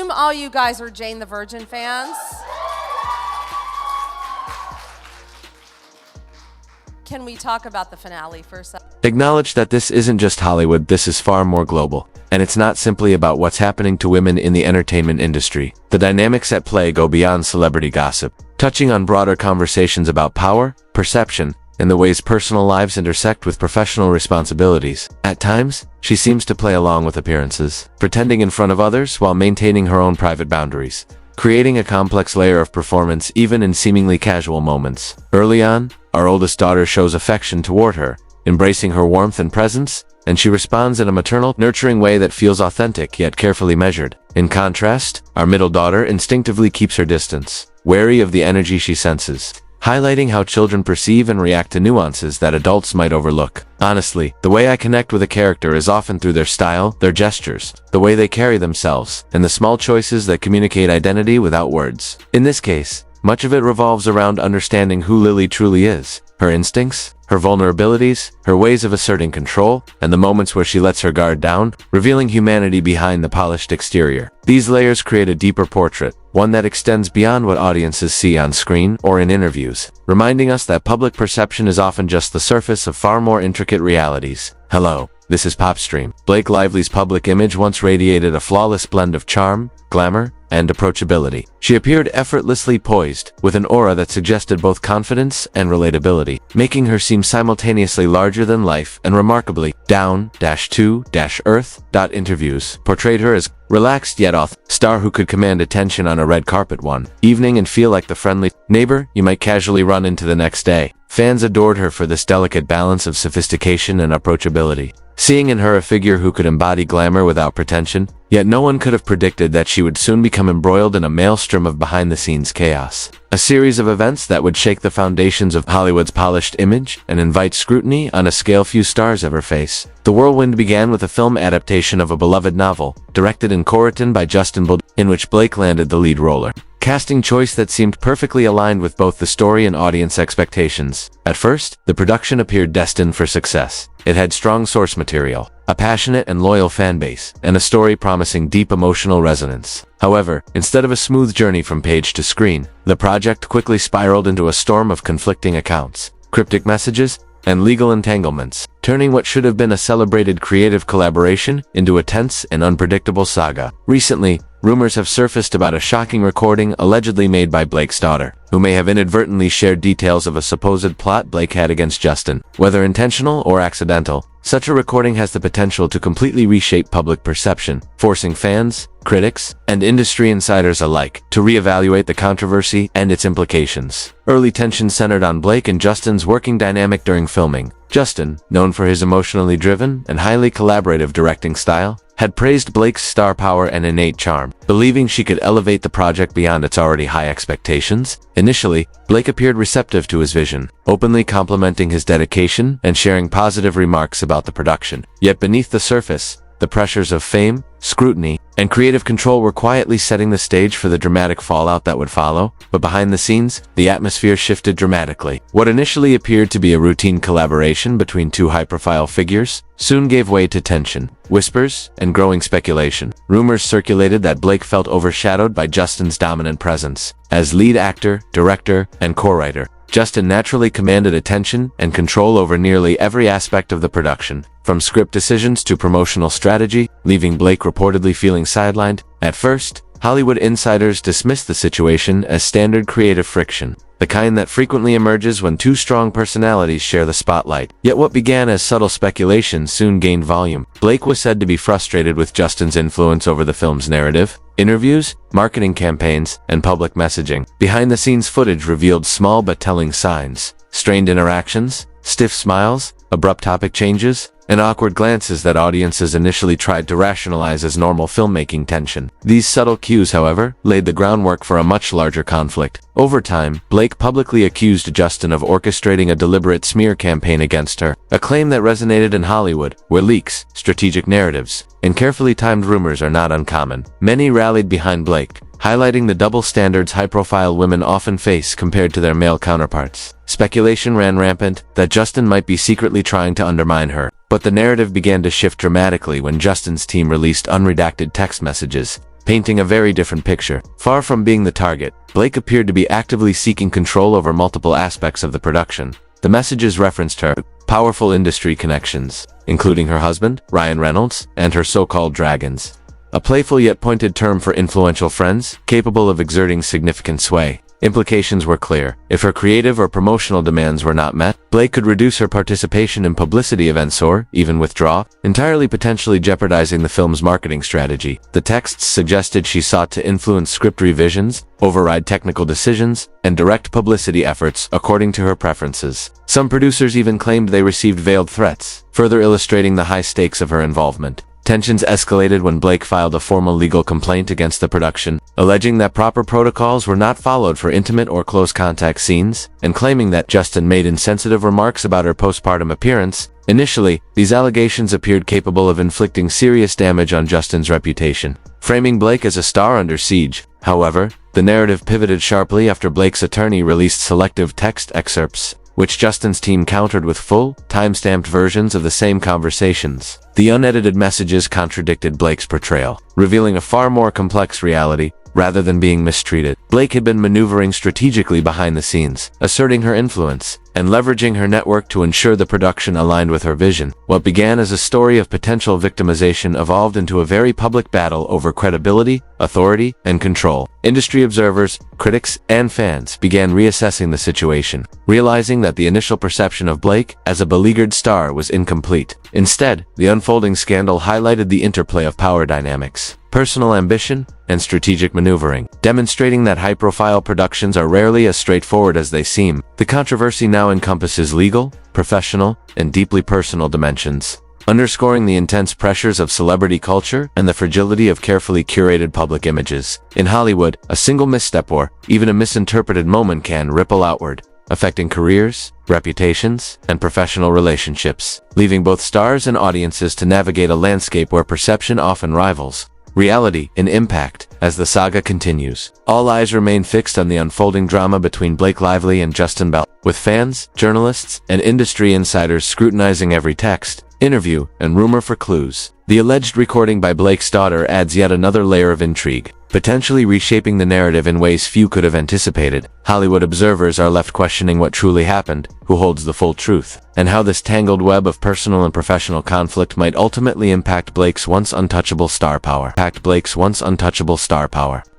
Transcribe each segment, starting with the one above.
assume all you guys are Jane the Virgin fans. Can we talk about the finale for a second? Acknowledge that this isn't just Hollywood, this is far more global. And it's not simply about what's happening to women in the entertainment industry. The dynamics at play go beyond celebrity gossip, touching on broader conversations about power, perception, and the ways personal lives intersect with professional responsibilities. At times, she seems to play along with appearances, pretending in front of others while maintaining her own private boundaries, creating a complex layer of performance even in seemingly casual moments. Early on, our oldest daughter shows affection toward her, embracing her warmth and presence, and she responds in a maternal, nurturing way that feels authentic yet carefully measured. In contrast, our middle daughter instinctively keeps her distance, wary of the energy she senses, highlighting how children perceive and react to nuances that adults might overlook. Honestly, the way I connect with a character is often through their style, their gestures, the way they carry themselves, and the small choices that communicate identity without words. In this case, much of it revolves around understanding who Lily truly is, her instincts, her vulnerabilities, her ways of asserting control, and the moments where she lets her guard down, revealing humanity behind the polished exterior. These layers create a deeper portrait, one that extends beyond what audiences see on screen or in interviews, reminding us that public perception is often just the surface of far more intricate realities. Hello, this is Popstream. Blake Lively's public image once radiated a flawless blend of charm, glamour, and approachability. She appeared effortlessly poised, with an aura that suggested both confidence and relatability, making her seem simultaneously larger than life and remarkably down-to-earth. Interviews portrayed her as relaxed yet star who could command attention on a red carpet one evening and feel like the friendly neighbor you might casually run into the next day. Fans adored her for this delicate balance of sophistication and approachability, seeing in her a figure who could embody glamour without pretension. Yet no one could have predicted that she would soon become embroiled in a maelstrom of behind-the-scenes chaos. A series of events that would shake the foundations of Hollywood's polished image and invite scrutiny on a scale few stars ever face. The whirlwind began with a film adaptation of a beloved novel, directed and co-written by Justin Baldoni, in which Blake landed the lead role. Casting choice that seemed perfectly aligned with both the story and audience expectations. At first, the production appeared destined for success. It had strong source material, a passionate and loyal fanbase, and a story promising deep emotional resonance. However, instead of a smooth journey from page to screen, the project quickly spiraled into a storm of conflicting accounts, cryptic messages, and legal entanglements, turning what should have been a celebrated creative collaboration into a tense and unpredictable saga. Recently, rumors have surfaced about a shocking recording allegedly made by Blake's daughter, who may have inadvertently shared details of a supposed plot Blake had against Justin. Whether intentional or accidental, such a recording has the potential to completely reshape public perception, forcing fans, critics, and industry insiders alike to reevaluate the controversy and its implications. Early tension centered on Blake and Justin's working dynamic during filming. Justin, known for his emotionally driven and highly collaborative directing style, had praised Blake's star power and innate charm, believing she could elevate the project beyond its already high expectations. Initially, Blake appeared receptive to his vision, openly complimenting his dedication and sharing positive remarks about the production. Yet beneath the surface, the pressures of fame, scrutiny, and creative control were quietly setting the stage for the dramatic fallout that would follow. But behind the scenes, the atmosphere shifted dramatically. What initially appeared to be a routine collaboration between two high-profile figures soon gave way to tension, whispers, and growing speculation. Rumors circulated that Blake felt overshadowed by Justin's dominant presence. As lead actor, director, and co-writer, Justin naturally commanded attention and control over nearly every aspect of the production, from script decisions to promotional strategy, leaving Blake reportedly feeling sidelined. At first, Hollywood insiders dismissed the situation as standard creative friction, the kind that frequently emerges when two strong personalities share the spotlight. Yet what began as subtle speculation soon gained volume. Blake was said to be frustrated with Justin's influence over the film's narrative. Interviews, marketing campaigns, and public messaging. Behind-the-scenes footage revealed small but telling signs: strained interactions, stiff smiles, abrupt topic changes, and awkward glances that audiences initially tried to rationalize as normal filmmaking tension. These subtle cues, however, laid the groundwork for a much larger conflict. Over time, Blake publicly accused Justin of orchestrating a deliberate smear campaign against her, a claim that resonated in Hollywood, where leaks, strategic narratives, and carefully timed rumors are not uncommon. Many rallied behind Blake, highlighting the double standards high-profile women often face compared to their male counterparts. Speculation ran rampant that Justin might be secretly trying to undermine her, but the narrative began to shift dramatically when Justin's team released unredacted text messages, painting a very different picture. Far from being the target, Blake appeared to be actively seeking control over multiple aspects of the production. The messages referenced her powerful industry connections, including her husband, Ryan Reynolds, and her so-called dragons. A playful yet pointed term for influential friends, capable of exerting significant sway. Implications were clear. If her creative or promotional demands were not met, Blake could reduce her participation in publicity events or even withdraw, entirely potentially jeopardizing the film's marketing strategy. The texts suggested she sought to influence script revisions, override technical decisions, and direct publicity efforts according to her preferences. Some producers even claimed they received veiled threats, further illustrating the high stakes of her involvement. Tensions escalated when Blake filed a formal legal complaint against the production, alleging that proper protocols were not followed for intimate or close contact scenes, and claiming that Justin made insensitive remarks about her postpartum appearance. Initially, these allegations appeared capable of inflicting serious damage on Justin's reputation, framing Blake as a star under siege. However, the narrative pivoted sharply after Blake's attorney released selective text excerpts, which Justin's team countered with full, time-stamped versions of the same conversations. The unedited messages contradicted Blake's portrayal, revealing a far more complex reality. Rather than being mistreated, Blake had been maneuvering strategically behind the scenes, asserting her influence, and leveraging her network to ensure the production aligned with her vision. What began as a story of potential victimization evolved into a very public battle over credibility, authority, and control. Industry observers, critics, and fans began reassessing the situation, realizing that the initial perception of Blake as a beleaguered star was incomplete. Instead, the unfolding scandal highlighted the interplay of power dynamics, personal ambition, and strategic maneuvering, demonstrating that high-profile productions are rarely as straightforward as they seem. The controversy now encompasses legal, professional, and deeply personal dimensions, underscoring the intense pressures of celebrity culture and the fragility of carefully curated public images. In Hollywood, a single misstep or even a misinterpreted moment can ripple outward, affecting careers, reputations, and professional relationships, leaving both stars and audiences to navigate a landscape where perception often rivals reality in impact. As the saga continues, all eyes remain fixed on the unfolding drama between Blake Lively and Justin Baldoni, with fans, journalists, and industry insiders scrutinizing every text, interview, and rumor for clues. The alleged recording by Blake's daughter adds yet another layer of intrigue, potentially reshaping the narrative in ways few could have anticipated. Hollywood observers are left questioning what truly happened, who holds the full truth, and how this tangled web of personal and professional conflict might ultimately impact Blake's once untouchable star power.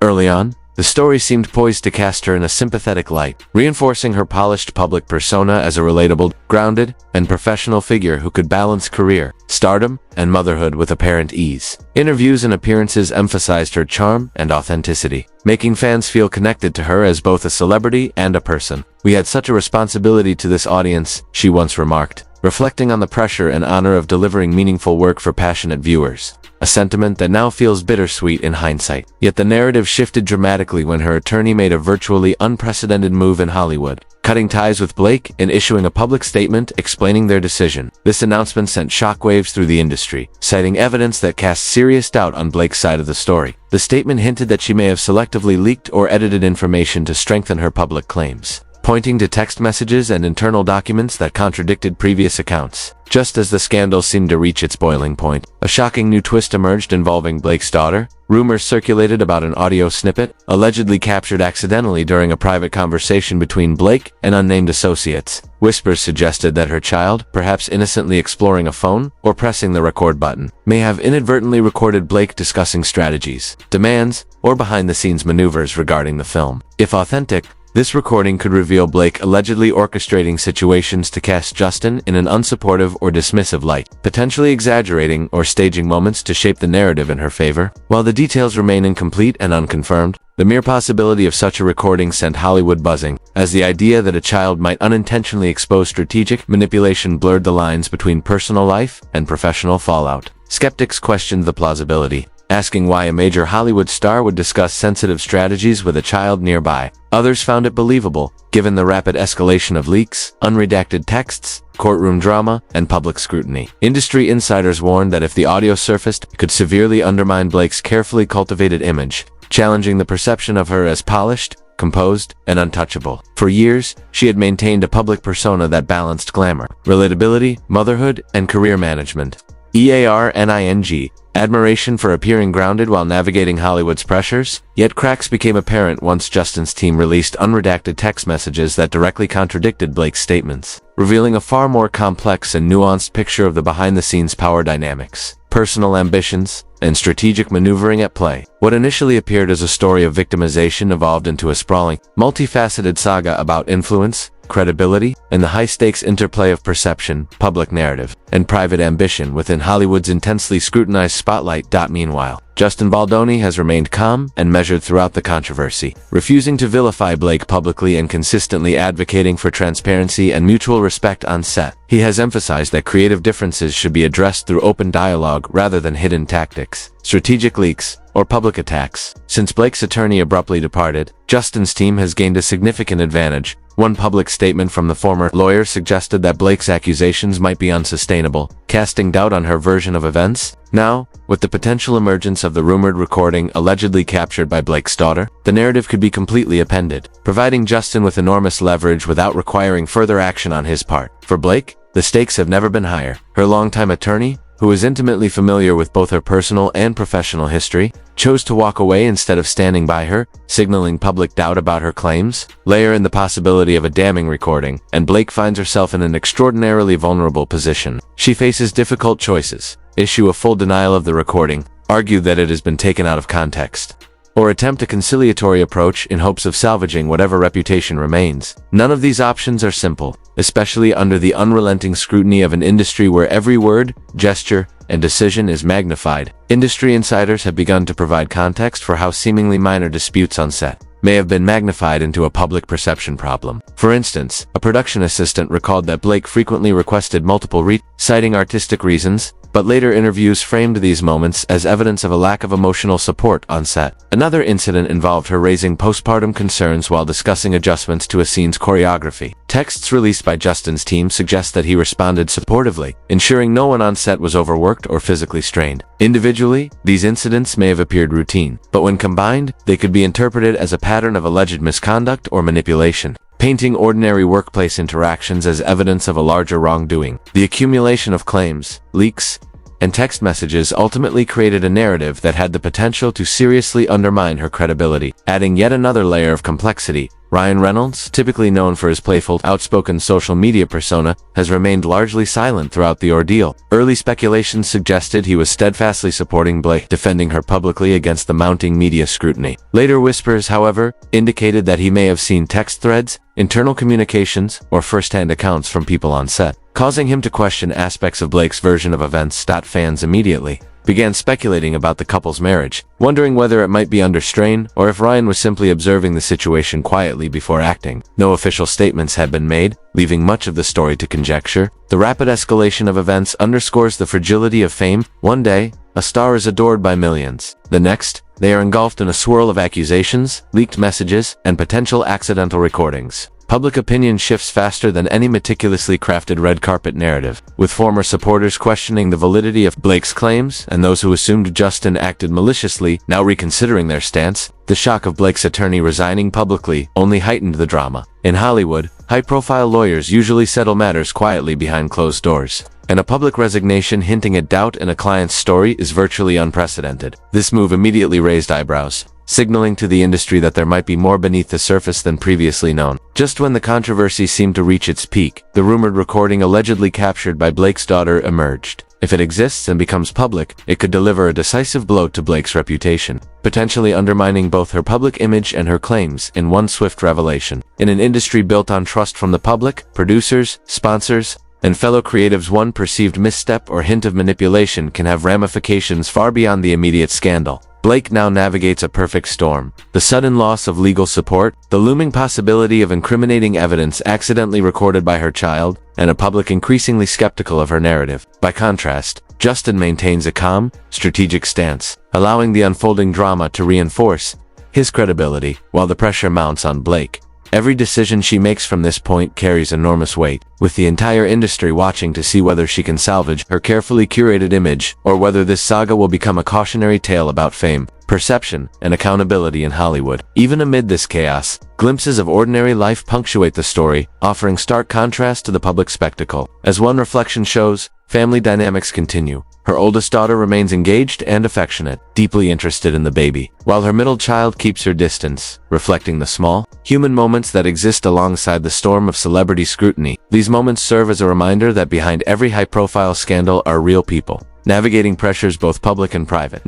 Early on, the story seemed poised to cast her in a sympathetic light, reinforcing her polished public persona as a relatable, grounded, and professional figure who could balance career, stardom, and motherhood with apparent ease. Interviews and appearances emphasized her charm and authenticity, making fans feel connected to her as both a celebrity and a person. "We had such a responsibility to this audience," she once remarked, reflecting on the pressure and honor of delivering meaningful work for passionate viewers. A sentiment that now feels bittersweet in hindsight. Yet the narrative shifted dramatically when her attorney made a virtually unprecedented move in Hollywood, cutting ties with Blake and issuing a public statement explaining their decision. This announcement sent shockwaves through the industry, citing evidence that cast serious doubt on Blake's side of the story. The statement hinted that she may have selectively leaked or edited information to strengthen her public claims, pointing to text messages and internal documents that contradicted previous accounts. Just as the scandal seemed to reach its boiling point, a shocking new twist emerged involving Blake's daughter. Rumors circulated about an audio snippet, allegedly captured accidentally during a private conversation between Blake and unnamed associates. Whispers suggested that her child, perhaps innocently exploring a phone or pressing the record button, may have inadvertently recorded Blake discussing strategies, demands, or behind-the-scenes maneuvers regarding the film. If authentic, this recording could reveal Blake allegedly orchestrating situations to cast Justin in an unsupportive or dismissive light, potentially exaggerating or staging moments to shape the narrative in her favor. While the details remain incomplete and unconfirmed, the mere possibility of such a recording sent Hollywood buzzing, as the idea that a child might unintentionally expose strategic manipulation blurred the lines between personal life and professional fallout. Skeptics questioned the plausibility, asking why a major Hollywood star would discuss sensitive strategies with a child nearby. Others found it believable, given the rapid escalation of leaks, unredacted texts, courtroom drama, and public scrutiny. Industry insiders warned that if the audio surfaced, it could severely undermine Blake's carefully cultivated image, challenging the perception of her as polished, composed, and untouchable. For years, she had maintained a public persona that balanced glamour, relatability, motherhood, and career management. EARNING, admiration for appearing grounded while navigating Hollywood's pressures. Yet cracks became apparent once Justin's team released unredacted text messages that directly contradicted Blake's statements, revealing a far more complex and nuanced picture of the behind-the-scenes power dynamics, personal ambitions, and strategic maneuvering at play. What initially appeared as a story of victimization evolved into a sprawling, multifaceted saga about influence, credibility, and the high-stakes interplay of perception, public narrative, and private ambition within Hollywood's intensely scrutinized spotlight. Meanwhile, Justin Baldoni has remained calm and measured throughout the controversy, refusing to vilify Blake publicly and consistently advocating for transparency and mutual respect on set. He has emphasized that creative differences should be addressed through open dialogue rather than hidden tactics, strategic leaks, or public attacks. Since Blake's attorney abruptly departed, Justin's team has gained a significant advantage. One public statement from the former lawyer suggested that Blake's accusations might be unsustainable, casting doubt on her version of events. Now, with the potential emergence of the rumored recording allegedly captured by Blake's daughter, the narrative could be completely upended, providing Justin with enormous leverage without requiring further action on his part. For Blake, the stakes have never been higher. Her longtime attorney, who is intimately familiar with both her personal and professional history, chose to walk away instead of standing by her, signaling public doubt about her claims. Layer in the possibility of a damning recording, and Blake finds herself in an extraordinarily vulnerable position. She faces difficult choices: issue a full denial of the recording, argue that it has been taken out of context, or attempt a conciliatory approach in hopes of salvaging whatever reputation remains. None of these options are simple, especially under the unrelenting scrutiny of an industry where every word, gesture, and decision is magnified. Industry insiders have begun to provide context for how seemingly minor disputes on set may have been magnified into a public perception problem. For instance, a production assistant recalled that Blake frequently requested multiple citing artistic reasons, but later interviews framed these moments as evidence of a lack of emotional support on set. Another incident involved her raising postpartum concerns while discussing adjustments to a scene's choreography. Texts released by Justin's team suggest that he responded supportively, ensuring no one on set was overworked or physically strained. Individually, these incidents may have appeared routine, but when combined, they could be interpreted as a pattern of alleged misconduct or manipulation, painting ordinary workplace interactions as evidence of a larger wrongdoing. The accumulation of claims, leaks, and text messages ultimately created a narrative that had the potential to seriously undermine her credibility. Adding yet another layer of complexity, Ryan Reynolds, typically known for his playful, outspoken social media persona, has remained largely silent throughout the ordeal. Early speculations suggested he was steadfastly supporting Blake, defending her publicly against the mounting media scrutiny. Later whispers, however, indicated that he may have seen text threads, internal communications, or first-hand accounts from people on set, causing him to question aspects of Blake's version of events. Fans immediately began speculating about the couple's marriage, wondering whether it might be under strain or if Ryan was simply observing the situation quietly before acting. No official statements had been made, leaving much of the story to conjecture. The rapid escalation of events underscores the fragility of fame. One day, a star is adored by millions. The next, they are engulfed in a swirl of accusations, leaked messages, and potential accidental recordings. Public opinion shifts faster than any meticulously crafted red carpet narrative, with former supporters questioning the validity of Blake's claims and those who assumed Justin acted maliciously now reconsidering their stance. The shock of Blake's attorney resigning publicly only heightened the drama. In Hollywood, high-profile lawyers usually settle matters quietly behind closed doors, and a public resignation hinting at doubt in a client's story is virtually unprecedented. This move immediately raised eyebrows, signaling to the industry that there might be more beneath the surface than previously known. Just when the controversy seemed to reach its peak, the rumored recording allegedly captured by Blake's daughter emerged. If it exists and becomes public, it could deliver a decisive blow to Blake's reputation, potentially undermining both her public image and her claims in one swift revelation. In an industry built on trust from the public, producers, sponsors, and fellow creatives, one perceived misstep or hint of manipulation can have ramifications far beyond the immediate scandal. Blake now navigates a perfect storm: the sudden loss of legal support, the looming possibility of incriminating evidence accidentally recorded by her child, and a public increasingly skeptical of her narrative. By contrast, Justin maintains a calm, strategic stance, allowing the unfolding drama to reinforce his credibility, while the pressure mounts on Blake. Every decision she makes from this point carries enormous weight, with the entire industry watching to see whether she can salvage her carefully curated image, or whether this saga will become a cautionary tale about fame, perception, and accountability in Hollywood. Even amid this chaos, glimpses of ordinary life punctuate the story, offering stark contrast to the public spectacle. As one reflection shows, family dynamics continue. Her oldest daughter remains engaged and affectionate, deeply interested in the baby, while her middle child keeps her distance, reflecting the small, human moments that exist alongside the storm of celebrity scrutiny. These moments serve as a reminder that behind every high-profile scandal are real people, navigating pressures both public and private.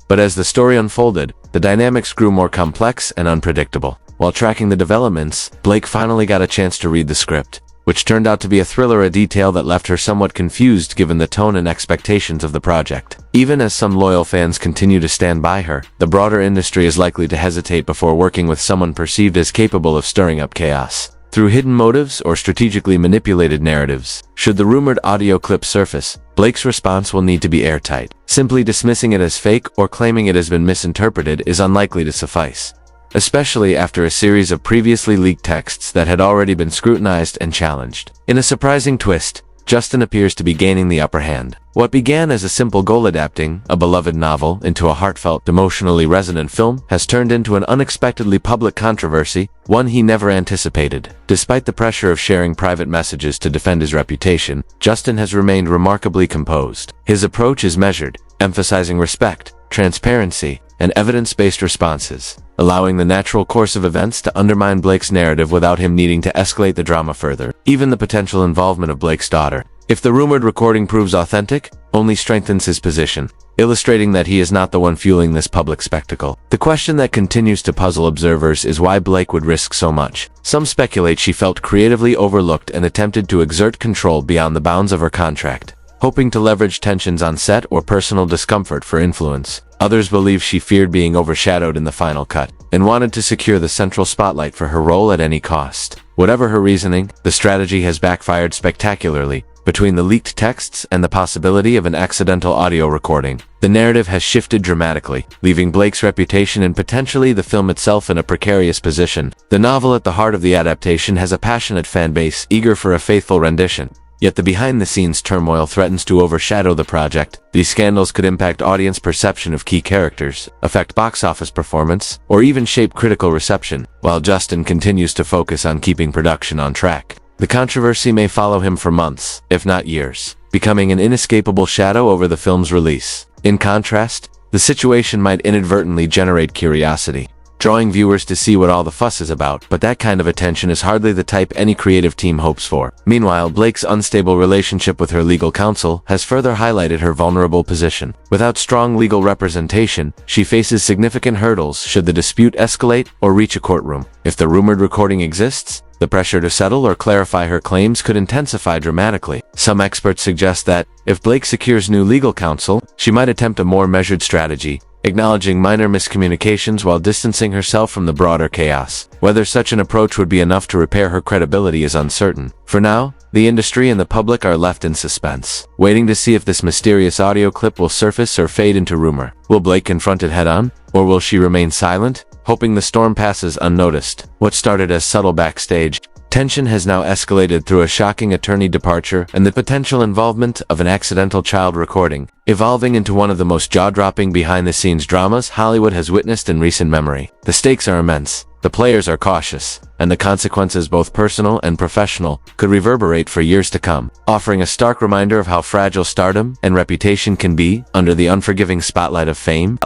But as the story unfolded, the dynamics grew more complex and unpredictable. While tracking the developments, Blake finally got a chance to read the script, which turned out to be a thriller, a detail that left her somewhat confused given the tone and expectations of the project. Even as some loyal fans continue to stand by her, the broader industry is likely to hesitate before working with someone perceived as capable of stirring up chaos through hidden motives or strategically manipulated narratives. Should the rumored audio clip surface, Blake's response will need to be airtight. Simply dismissing it as fake or claiming it has been misinterpreted is unlikely to suffice, especially after a series of previously leaked texts that had already been scrutinized and challenged. In a surprising twist, Justin appears to be gaining the upper hand. What began as a simple goal adapting a beloved novel into a heartfelt, emotionally resonant film has turned into an unexpectedly public controversy, one he never anticipated. Despite the pressure of sharing private messages to defend his reputation, Justin has remained remarkably composed. His approach is measured, emphasizing respect, transparency, and evidence-based responses, allowing the natural course of events to undermine Blake's narrative without him needing to escalate the drama further. Even the potential involvement of Blake's daughter, if the rumored recording proves authentic, only strengthens his position, illustrating that he is not the one fueling this public spectacle. The question that continues to puzzle observers is why Blake would risk so much. Some speculate she felt creatively overlooked and attempted to exert control beyond the bounds of her contract, hoping to leverage tensions on set or personal discomfort for influence. Others believe she feared being overshadowed in the final cut, and wanted to secure the central spotlight for her role at any cost. Whatever her reasoning, the strategy has backfired spectacularly. Between the leaked texts and the possibility of an accidental audio recording, the narrative has shifted dramatically, leaving Blake's reputation and potentially the film itself in a precarious position. The novel at the heart of the adaptation has a passionate fan base eager for a faithful rendition. Yet the behind-the-scenes turmoil threatens to overshadow the project. These scandals could impact audience perception of key characters, affect box office performance, or even shape critical reception, while Justin continues to focus on keeping production on track. The controversy may follow him for months, if not years, becoming an inescapable shadow over the film's release. In contrast, the situation might inadvertently generate curiosity, drawing viewers to see what all the fuss is about, but that kind of attention is hardly the type any creative team hopes for. Meanwhile, Blake's unstable relationship with her legal counsel has further highlighted her vulnerable position. Without strong legal representation, she faces significant hurdles should the dispute escalate or reach a courtroom. If the rumored recording exists, the pressure to settle or clarify her claims could intensify dramatically. Some experts suggest that, if Blake secures new legal counsel, she might attempt a more measured strategy, acknowledging minor miscommunications while distancing herself from the broader chaos. Whether such an approach would be enough to repair her credibility is uncertain. For now, the industry and the public are left in suspense, waiting to see if this mysterious audio clip will surface or fade into rumor. Will Blake confront it head-on, or will she remain silent, hoping the storm passes unnoticed? What started as subtle backstage tension has now escalated through a shocking attorney departure and the potential involvement of an accidental child recording, evolving into one of the most jaw-dropping behind-the-scenes dramas Hollywood has witnessed in recent memory. The stakes are immense, the players are cautious, and the consequences, both personal and professional, could reverberate for years to come, offering a stark reminder of how fragile stardom and reputation can be under the unforgiving spotlight of fame.